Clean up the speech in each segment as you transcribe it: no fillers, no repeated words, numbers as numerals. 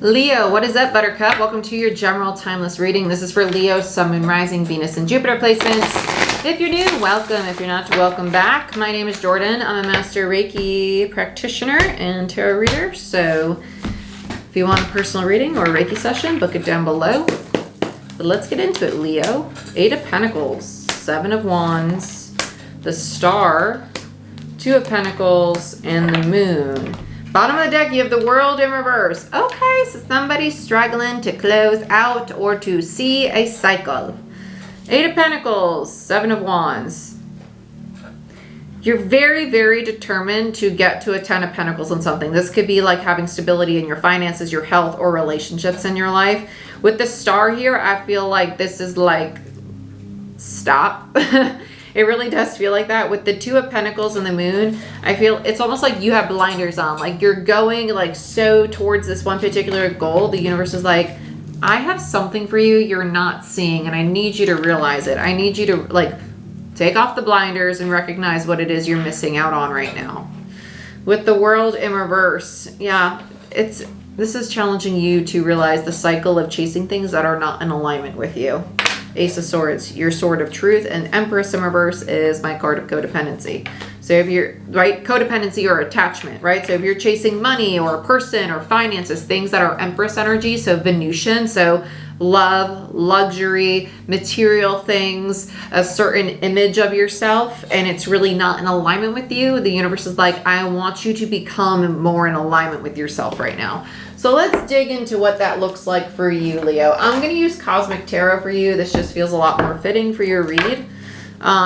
Leo, what is up, Buttercup? Welcome to your general timeless reading. This is for Leo, Sun, Moon, Rising, Venus, and Jupiter placements. If you're new, welcome. If you're not, welcome back. My name is Jordyn. I'm a master Reiki practitioner and tarot reader. So if you want a personal reading or a Reiki session, book it down below. But let's get into it, Leo. 8 of Pentacles, 7 of Wands, the Star, 2 of Pentacles, and the Moon. Bottom of the deck, you have the World in reverse. Okay, so somebody's struggling to close out or to see a cycle. 8 of Pentacles, 7 of Wands. You're very, very determined to get to a 10 of Pentacles on something. This could be like having stability in your finances, your health, or relationships in your life. With the Star here, I feel like this is like, stop. It really does feel like that. With the 2 of Pentacles and the Moon, I feel it's almost like you have blinders on. Like you're going like so towards this one particular goal. The universe is like, I have something for you you're not seeing, and I need you to realize it. I need you to like take off the blinders and recognize what it is you're missing out on right now. With the World in reverse, yeah, this is challenging you to realize the cycle of chasing things that are not in alignment with you. Ace of Swords, your sword of truth, and Empress in reverse is my card of codependency. So if you're, right, codependency or attachment, right? So if you're chasing money or a person or finances, things that are Empress energy, so Venusian, so love, luxury, material things, a certain image of yourself, and it's really not in alignment with you, the universe is like, I want you to become more in alignment with yourself right now. So let's dig into what that looks like for you, Leo. I'm going to use Cosmic Tarot for you. This just feels a lot more fitting for your read.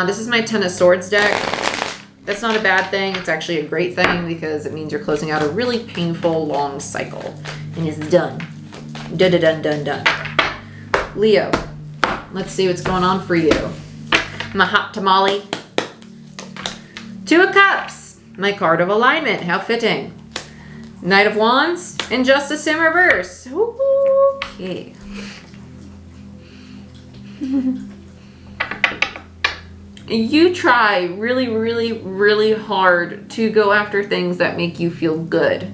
This is my 10 of Swords deck. That's not a bad thing. It's actually a great thing because it means you're closing out a really painful, long cycle. And it's done. Done. Leo, let's see what's going on for you. My hot tamale. 2 of Cups, my card of alignment. How fitting. Knight of Wands and Justice in reverse. Okay. You try really, really, really hard to go after things that make you feel good,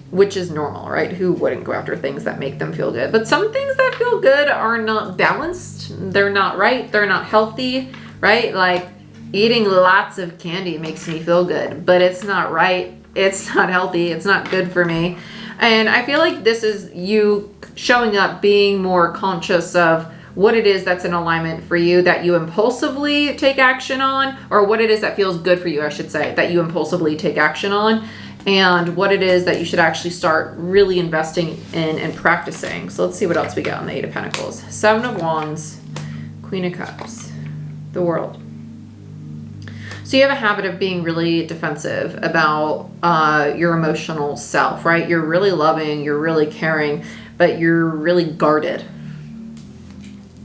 which is normal, right? Who wouldn't go after things that make them feel good? But some things that feel good are not balanced. They're not right. They're not healthy, right? Like eating lots of candy makes me feel good, but it's not right. It's not healthy. It's not good for me. And I feel like this is you showing up, being more conscious of what it is that's in alignment for you, that you impulsively take action on, or what it is that feels good for you, I should say, that you impulsively take action on, and what it is that you should actually start really investing in and practicing. So let's see what else we got on the 8 of Pentacles. 7 of Wands, Queen of Cups, the World. So you have a habit of being really defensive about your emotional self, right? You're really loving, you're really caring, but you're really guarded.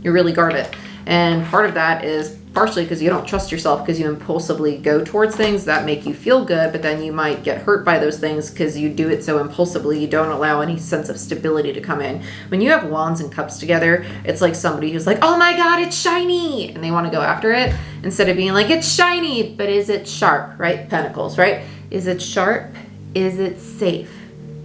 You're really guarded. And part of that is partially because you don't trust yourself, because you impulsively go towards things that make you feel good, but then you might get hurt by those things because you do it so impulsively. You don't allow any sense of stability to come in. When you have Wands and Cups together, it's like somebody who's like, oh my God, it's shiny, and they want to go after it instead of being like, it's shiny, but is it sharp, right? Pentacles, right? Is it sharp? Is it safe?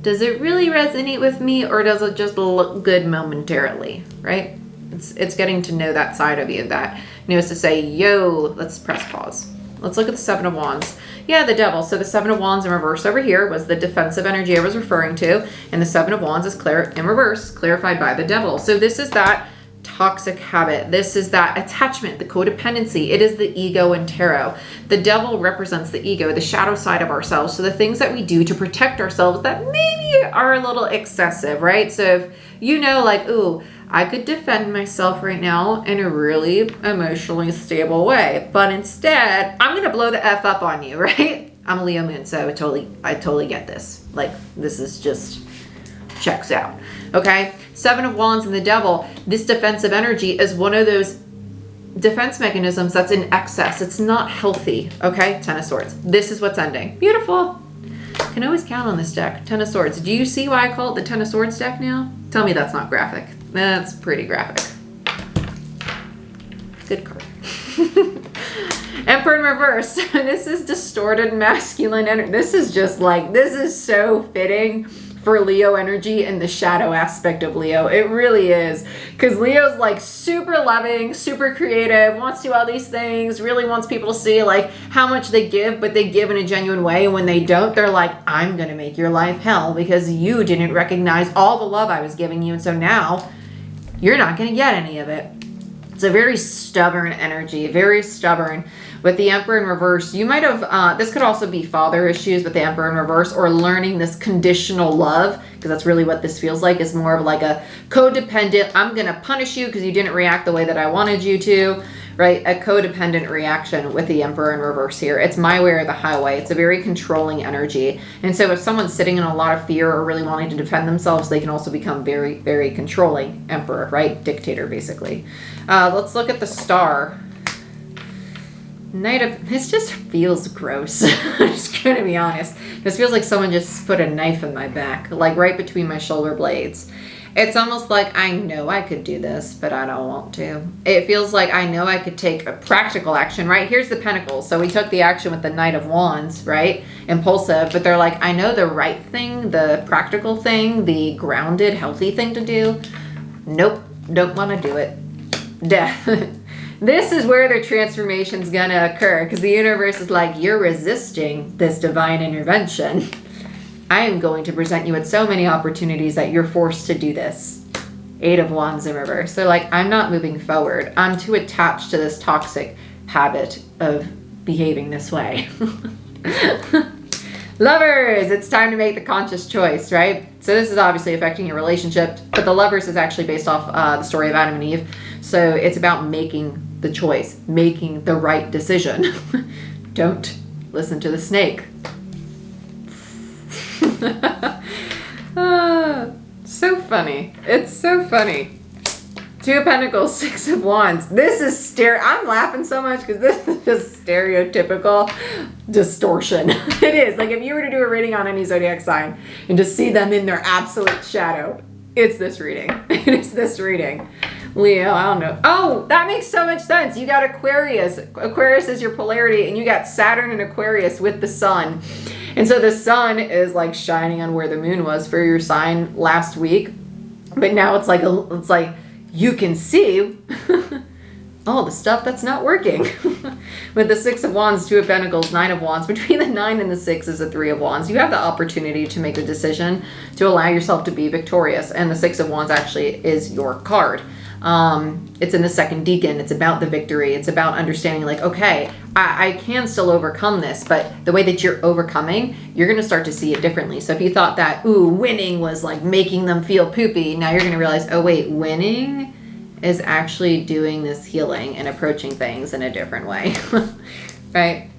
Does it really resonate with me, or does it just look good momentarily, right? It's getting to know that side of you that knows to say, yo, let's press pause. Let's look at the 7 of Wands. Yeah, the Devil. So the 7 of Wands in reverse over here was the defensive energy I was referring to. And the 7 of Wands is in reverse, clarified by the Devil. So this is that toxic habit. This is that attachment, the codependency. It is the ego in tarot. The Devil represents the ego, the shadow side of ourselves. So the things that we do to protect ourselves that maybe are a little excessive, right? So if you know, like, ooh, I could defend myself right now in a really emotionally stable way, but instead I'm going to blow the F up on you, right? I'm a Leo moon, so I totally get this. Like, this is just checks out. Okay. 7 of Wands and the Devil. This defensive energy is one of those defense mechanisms that's in excess. It's not healthy. Okay. 10 of Swords. This is what's ending. Beautiful. Can always count on this deck. 10 of Swords. Do you see why I call it the 10 of Swords deck now? Tell me that's not graphic. That's pretty graphic. Good card. Emperor in reverse. This is distorted masculine energy. This is just like, this is so fitting for Leo energy and the shadow aspect of Leo. It really is. Because Leo's like super loving, super creative, wants to do all these things, really wants people to see like how much they give, but they give in a genuine way. And when they don't, they're like, I'm going to make your life hell because you didn't recognize all the love I was giving you. And so now you're not going to get any of it. It's a very stubborn energy, very stubborn. With the Emperor in reverse, you might have, this could also be father issues with the Emperor in reverse, or learning this conditional love, because that's really what this feels like. It's more of like a codependent, I'm going to punish you because you didn't react the way that I wanted you to, right? A codependent reaction with the Emperor in reverse here. It's my way or the highway. It's a very controlling energy. And so if someone's sitting in a lot of fear or really wanting to defend themselves, they can also become very, very controlling Emperor, right? Dictator, basically. Let's look at the star. This just feels gross. I'm just gonna be honest. This feels like someone just put a knife in my back, like right between my shoulder blades. It's almost like I know I could do this, but I don't want to. It feels like I know I could take a practical action, right? Here's the Pentacles. So we took the action with the Knight of Wands, right? Impulsive, but they're like, I know the right thing, the practical thing, the grounded, healthy thing to do. Nope, don't want to do it. Death. This is where the transformation's gonna occur, because the universe is like, you're resisting this divine intervention. I am going to present you with so many opportunities that you're forced to do this. 8 of Wands in reverse. They're like, I'm not moving forward. I'm too attached to this toxic habit of behaving this way. Lovers, it's time to make the conscious choice, right? So this is obviously affecting your relationship, but the Lovers is actually based off the story of Adam and Eve. So it's about making the choice, making the right decision. Don't listen to the snake. So funny. It's so funny. 2 of Pentacles, 6 of Wands. This is I'm laughing so much because this is just stereotypical distortion. It is. Like if you were to do a reading on any zodiac sign and just see them in their absolute shadow, it's this reading. It is this reading. Leo, I don't know. Oh, that makes so much sense. You got Aquarius. Aquarius is your polarity, and you got Saturn and Aquarius with the sun. And so the sun is like shining on where the moon was for your sign last week. But now it's like you can see all the stuff that's not working. With the 6 of Wands, 2 of Pentacles, 9 of Wands. Between the 9 and the 6 is the 3 of Wands. You have the opportunity to make a decision to allow yourself to be victorious. And the 6 of Wands actually is your card. It's in the 2nd decan. It's about the victory. It's about understanding like, okay, I can still overcome this, but the way that you're overcoming, you're going to start to see it differently. So if you thought that, ooh, winning was like making them feel poopy, now you're going to realize, oh wait, winning is actually doing this healing and approaching things in a different way. Right?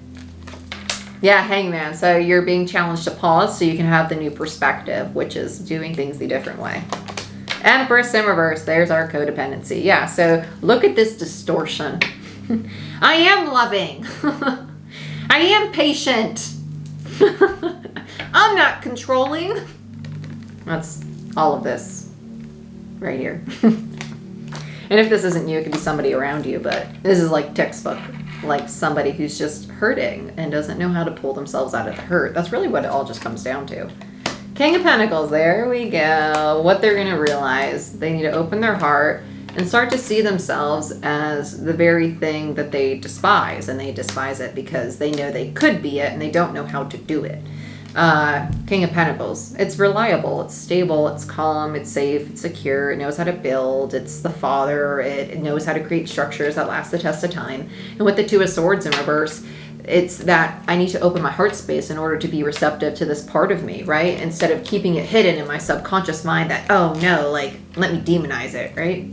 Yeah, Hangman. So you're being challenged to pause so you can have the new perspective, which is doing things the different way. Empress in reverse, there's our codependency. Yeah, so look at this distortion. I am loving. I am patient. I'm not controlling. That's all of this right here. And if this isn't you, it could be somebody around you, but this is like textbook, like somebody who's just hurting and doesn't know how to pull themselves out of the hurt. That's really what it all just comes down to. King of Pentacles, there we go. What they're going to realize, they need to open their heart and start to see themselves as the very thing that they despise. And they despise it because they know they could be it and they don't know how to do it. King of Pentacles, it's reliable, it's stable, it's calm, it's safe, it's secure, it knows how to build, it's the father, it knows how to create structures that last the test of time. And with the 2 of Swords in reverse, it's that I need to open my heart space in order to be receptive to this part of me, right? Instead of keeping it hidden in my subconscious mind that, oh no, like, let me demonize it, right?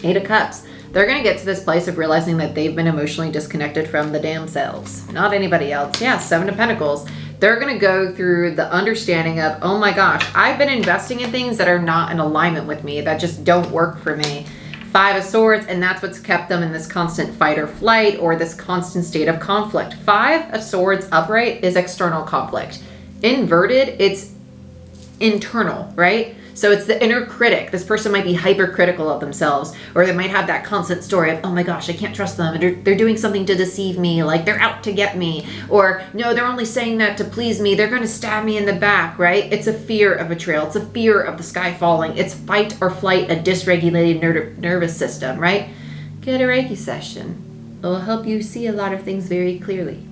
8 of Cups. They're going to get to this place of realizing that they've been emotionally disconnected from the damn selves, not anybody else. Yeah, 7 of Pentacles. They're going to go through the understanding of, oh my gosh, I've been investing in things that are not in alignment with me, that just don't work for me. 5 of Swords, and that's what's kept them in this constant fight or flight or this constant state of conflict. 5 of Swords upright is external conflict. Inverted, it's internal, right? So it's the inner critic. This person might be hypercritical of themselves, or they might have that constant story of, oh my gosh, I can't trust them. They're doing something to deceive me. Like they're out to get me. Or no, they're only saying that to please me. They're going to stab me in the back, right? It's a fear of betrayal. It's a fear of the sky falling. It's fight or flight, a dysregulated nervous system, right? Get a Reiki session. It will help you see a lot of things very clearly.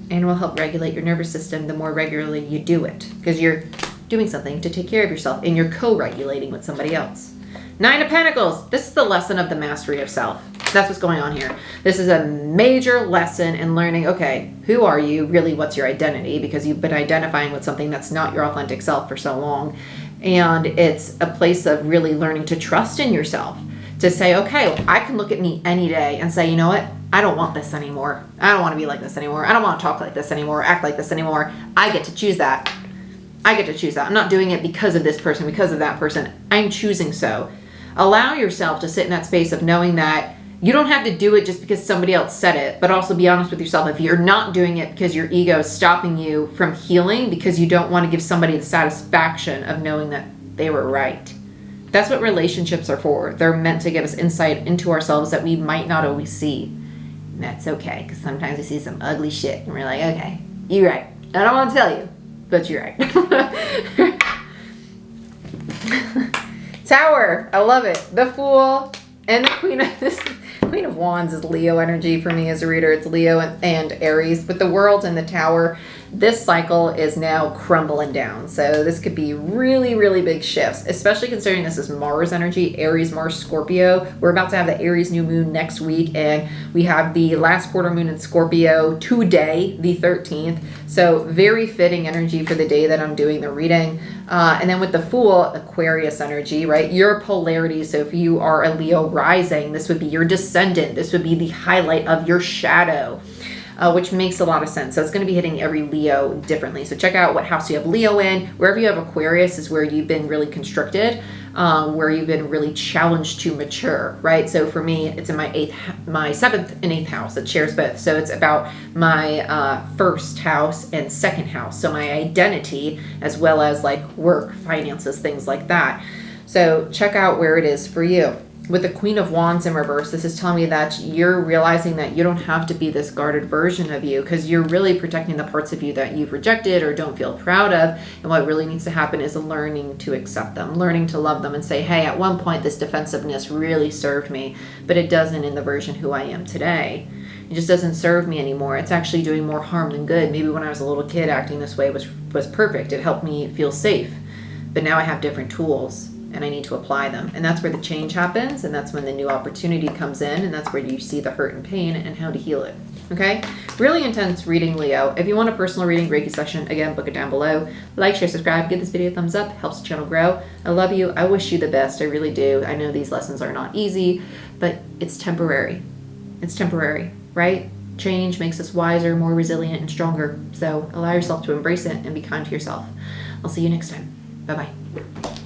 And will help regulate your nervous system the more regularly you do it. Because you're doing something to take care of yourself and you're co-regulating with somebody else. 9 of Pentacles. This is the lesson of the mastery of self. That's what's going on here. This is a major lesson in learning, okay, who are you? Really, what's your identity? Because you've been identifying with something that's not your authentic self for so long. And it's a place of really learning to trust in yourself. To say, okay, well, I can look at me any day and say, you know what? I don't want this anymore. I don't want to be like this anymore. I don't want to talk like this anymore, act like this anymore. I get to choose that. I get to choose that. I'm not doing it because of this person, because of that person. I'm choosing so. Allow yourself to sit in that space of knowing that you don't have to do it just because somebody else said it, but also be honest with yourself. If you're not doing it because your ego is stopping you from healing, because you don't want to give somebody the satisfaction of knowing that they were right. That's what relationships are for. They're meant to give us insight into ourselves that we might not always see. And that's okay, because sometimes we see some ugly shit and we're like, okay, you're right. I don't want to tell you, but you're right. Tower, I love it. The Fool and the Queen of Wands is Leo energy for me as a reader. It's Leo and Aries. With the World and the Tower, this cycle is now crumbling down. So this could be really, really big shifts, especially considering this is Mars energy, Aries, Mars, Scorpio. We're about to have the Aries new moon next week, and we have the last quarter moon in Scorpio today, the 13th. So very fitting energy for the day that I'm doing the reading. And then with the Fool, Aquarius energy, right? Your polarity. So if you are a Leo rising, this would be your descendant. This would be the highlight of your shadow. Which makes a lot of sense. So it's going to be hitting every Leo differently. So check out what house you have Leo in. Wherever you have Aquarius is where you've been really constricted, where you've been really challenged to mature, right? So for me, it's in my 7th and 8th house. It shares both. So it's about my first house and second house. So my identity, as well as like work, finances, things like that. So check out where it is for you. With the Queen of Wands in reverse, this is telling me that you're realizing that you don't have to be this guarded version of you, because you're really protecting the parts of you that you've rejected or don't feel proud of. And what really needs to happen is learning to accept them, learning to love them and say, hey, at one point this defensiveness really served me, but it doesn't in the version who I am today. It just doesn't serve me anymore. It's actually doing more harm than good. Maybe when I was a little kid, acting this way was perfect. It helped me feel safe. But now I have different tools, and I need to apply them. And that's where the change happens, and that's when the new opportunity comes in, and that's where you see the hurt and pain and how to heal it. Okay? Really intense reading, Leo. If you want a personal reading, Reiki session, again, book it down below. Like, share, subscribe, give this video a thumbs up, helps the channel grow. I love you. I wish you the best. I really do. I know these lessons are not easy, but it's temporary. It's temporary, right? Change makes us wiser, more resilient, and stronger. So allow yourself to embrace it and be kind to yourself. I'll see you next time. Bye-bye.